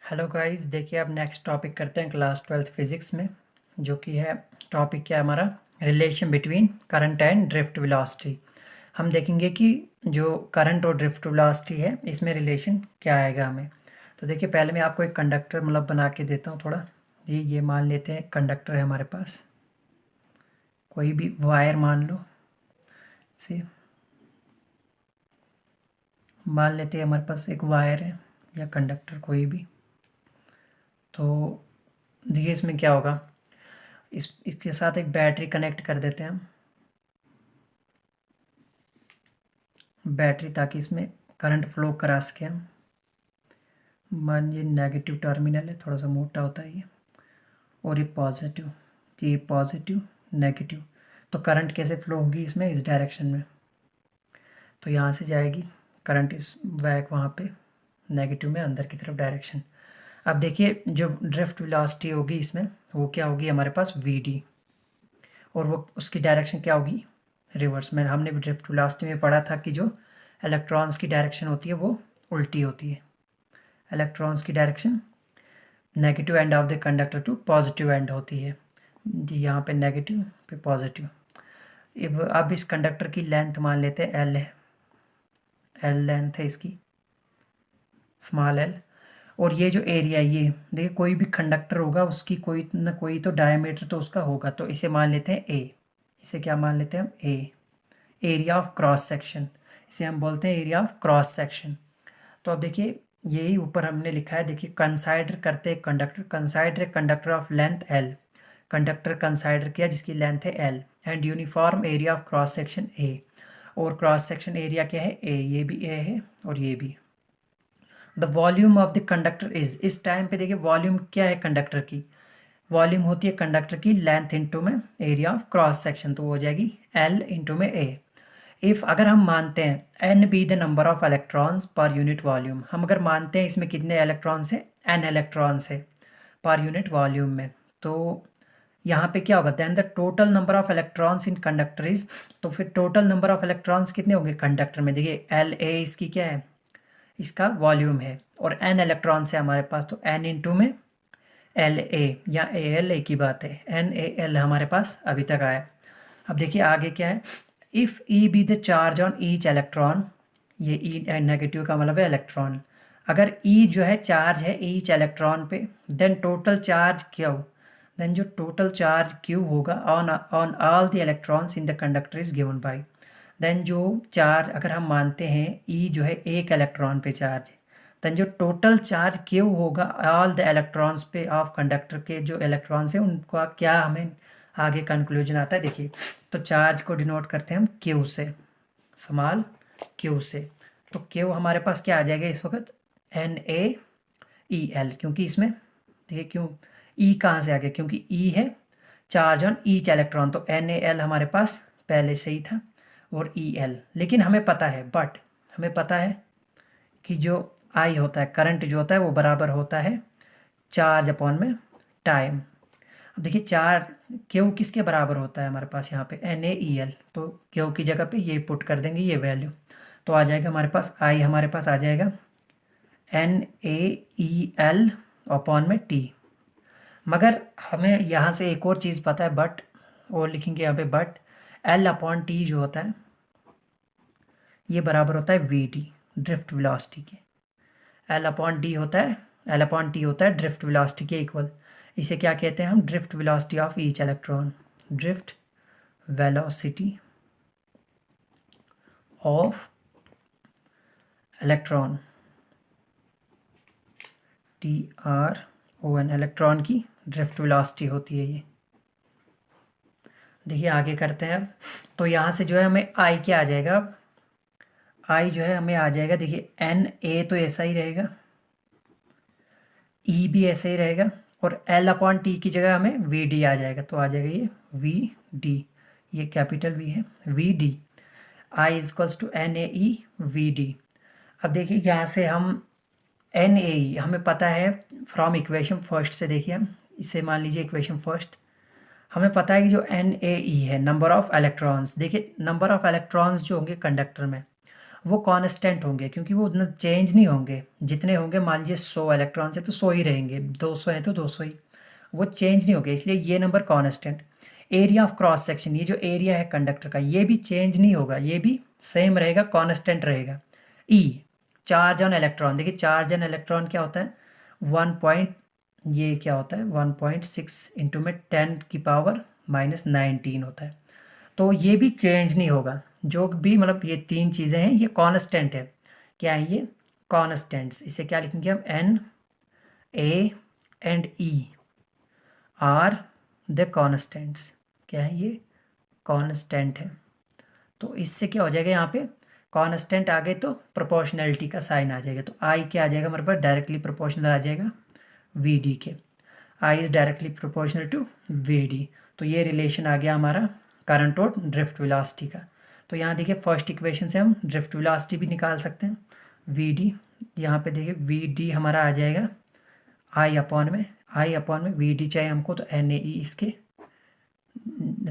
Hello guys, देखिए अब next topic करते हैं क्लास 12th फिजिक्स में, जो कि है टॉपिक क्या है हमारा, relation between current and drift velocity. हम देखेंगे कि जो करंट और ड्रिफ्ट वेलोसिटी है इसमें रिलेशन क्या आएगा हमें। तो देखिए पहले मैं आपको एक कंडक्टर मतलब बना के देता हूँ थोड़ा। ये मान लेते हैं कंडक्टर है हमारे पास, कोई भी वायर मान लो, से मान लेते हैं हमारे पास एक वायर है या कंडक्टर कोई भी। तो देखिए इसमें क्या होगा, इसके साथ एक बैटरी कनेक्ट कर देते हैं हम, बैटरी, ताकि इसमें करंट फ्लो करा सके हम। मान ये नेगेटिव टर्मिनल है, थोड़ा सा मोटा होता है ये, और ये पॉजिटिव, तो ये पॉजिटिव नेगेटिव। तो करंट कैसे फ्लो होगी इसमें, इस डायरेक्शन में। तो यहाँ से जाएगी करंट इस बैक वहाँ पे नेगेटिव में अंदर की तरफ डायरेक्शन। अब देखिए जो ड्रिफ्ट वेलोसिटी होगी इसमें वो क्या होगी हमारे पास, वी डी, और वो उसकी डायरेक्शन क्या होगी, रिवर्स में। हमने भी ड्रिफ्ट वेलोसिटी में पढ़ा था कि जो इलेक्ट्रॉन्स की डायरेक्शन होती है वो उल्टी होती है। इलेक्ट्रॉन्स की direction negative end of the conductor to positive end होती है जी, यहाँ पे नेगेटिव पे पॉजिटिव। अब इस कंडक्टर की लेंथ मान लेते हैं एल है, एल लेंथ है इसकी, स्मॉल एल। और ये जो एरिया है, ये देखिए कोई भी कंडक्टर होगा उसकी कोई ना कोई तो डायमीटर तो उसका होगा, तो इसे मान लेते हैं ए। इसे क्या मान लेते हैं हम, ए, एरिया ऑफ क्रॉस सेक्शन, इसे हम बोलते हैं एरिया ऑफ क्रॉस सेक्शन। तो अब देखिए यही ऊपर हमने लिखा है, देखिए कंसाइडर करते हैं conductor, consider conductor of length L, conductor consider किया जिसकी लेंथ है L, and uniform area of cross section A, और क्रॉस सेक्शन एरिया क्या है ए, ये भी ए है और ये भी। The volume of the conductor is, इस टाइम पे देखिए वॉल्यूम क्या है कंडक्टर की, वॉल्यूम होती है कंडक्टर की लेंथ इंटू में एरिया ऑफ क्रॉस सेक्शन, तो हो जाएगी एल इंटू में ए। इफ़ अगर हम मानते हैं n be the number of electrons per unit volume, हम अगर मानते हैं इसमें कितने इलेक्ट्रॉन्स है, एन इलेक्ट्रॉन्स है पर यूनिट वॉल्यूम में, तो यहाँ पे क्या होगा, then the total number of electrons in conductor is, तो फिर टोटल नंबर ऑफ इलेक्ट्रॉन्स कितने होंगे कंडक्टर में, देखिए एल ए इसकी क्या है, इसका वॉल्यूम है, और एन इलेक्ट्रॉन्स है हमारे पास, तो एन इंटू में एल ए या ए एल, एक ही बात है, एन ए एल हमारे पास अभी तक आया। अब देखिए आगे क्या है, if E be the charge on each electron, ये ई नेगेटिव का मतलब है इलेक्ट्रॉन, अगर ई जो है चार्ज है ईच इलेक्ट्रॉन पे, then total charge Q, then जो टोटल चार्ज क्यू होगा on on all the electrons in the conductor is given by, then जो चार्ज अगर हम मानते हैं ई जो है एक इलेक्ट्रॉन पे चार्ज है, देन जो टोटल चार्ज क्यू होगा ऑल द इलेक्ट्रॉन्स पे ऑफ कंडक्टर के जो इलेक्ट्रॉन्स हैं उनका क्या हमें आगे कंक्लूजन आता है। देखिए तो चार्ज को डिनोट करते हैं हम क्यू से, स्मॉल क्यू से, तो क्यू हमारे पास क्या आ जाएगा इस वक्त, एन ए ई एल, क्योंकि इसमें देखिए क्यों ई कहाँ से आ गया, क्योंकि ई है चार्ज ऑन ईच इलेक्ट्रॉन, तो एन ए एल हमारे पास पहले से ही था, और ई एल। लेकिन हमें पता है, बट हमें पता है कि जो आई होता है, करंट जो होता है वो बराबर होता है चार्ज अपॉन में टाइम। अब देखिए चार क्यू किसके बराबर होता है हमारे पास यहाँ पे, एन ए ई एल, तो क्यू की जगह पे ये पुट कर देंगे ये वैल्यू, तो आ जाएगा हमारे पास आई, हमारे पास आ जाएगा n A e l upon में टी। मगर हमें यहाँ से एक और चीज़ पता है, बट, और लिखेंगे यहाँ पे बट, एल अपॉन टी जो होता है ये बराबर होता है वी डी, ड्रिफ्ट वेलोसिटी के। एल अपॉन डी होता है, एल अपॉन टी होता है ड्रिफ्ट वेलोसिटी के इक्वल। इसे क्या कहते हैं हम, drift velocity of each electron, drift velocity of electron, T R O N, electron की ड्रिफ्ट वेलोसिटी होती है ये। देखिए आगे करते हैं अब, तो यहाँ से जो है हमें आई क्या आ जाएगा, अब आई जो है हमें आ जाएगा, देखिए एन ए तो ऐसा ही रहेगा, ई भी ऐसा ही रहेगा, और एल अपॉन टी की जगह हमें वी डी आ जाएगा, तो आ जाएगा ये वी डी, ये कैपिटल वी है, v d, I equals to n A e v d. अब देखिए यहाँ से हम एन ए ई हमें पता है फ्रॉम इक्वेशन फर्स्ट से, देखिए हम इसे मान लीजिए इक्वेशन फर्स्ट, हमें पता है कि जो एन ए ई है नंबर ऑफ इलेक्ट्रॉन्स, देखिए नंबर ऑफ इलेक्ट्रॉन्स जो होंगे कंडक्टर में वो कांस्टेंट होंगे, क्योंकि वो उतना चेंज नहीं होंगे। जितने होंगे, मान लीजिए 100 इलेक्ट्रॉन से तो 100 ही रहेंगे, 200 है तो 200 ही, वो चेंज नहीं होंगे, इसलिए ये number constant. Area of cross section, ये जो एरिया है कंडक्टर का, ये भी चेंज नहीं होगा, ये भी सेम रहेगा, कांस्टेंट रहेगा। ई, चार्ज ऑन इलेक्ट्रॉन, देखिए चार्ज ऑन इलेक्ट्रॉन क्या होता है, 1.6 इंटू में 10⁻⁻19 होता है। तो ये भी चेंज नहीं होगा, जो भी मतलब ये तीन चीज़ें हैं ये कांस्टेंट है। क्या है ये, कांस्टेंट्स। इसे क्या लिखेंगे हम, N, A and E are the constants. क्या है ये, कांस्टेंट है। तो इससे क्या हो जाएगा, यहाँ पे कांस्टेंट आ गए तो प्रोपोर्शनैलिटी का साइन आ जाएगा, तो आई क्या आ जाएगा हमारे पास, डायरेक्टली प्रोपोर्शनल आ जाएगा वी डी के। I is directly proportional to v d. तो ये रिलेशन आ गया हमारा करंट और ड्रिफ्ट वेलोसिटी का। तो यहाँ देखिए फर्स्ट इक्वेशन से हम ड्रिफ्ट वेलोसिटी भी निकाल सकते हैं, वी डी। यहाँ पे देखिए वी डी हमारा आ जाएगा आई अपॉन में वी डी चाहिए हमको, तो एन ए ई इसके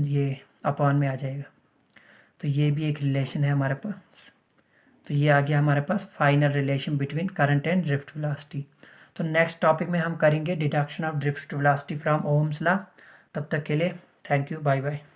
ये अपॉन में आ जाएगा। तो ये भी एक रिलेशन है हमारे पास। तो ये आ गया हमारे पास final relation between current and drift velocity. तो नेक्स्ट टॉपिक में हम करेंगे deduction of drift velocity from Ohm's law. तब तक के लिए थैंक यू, बाय बाय।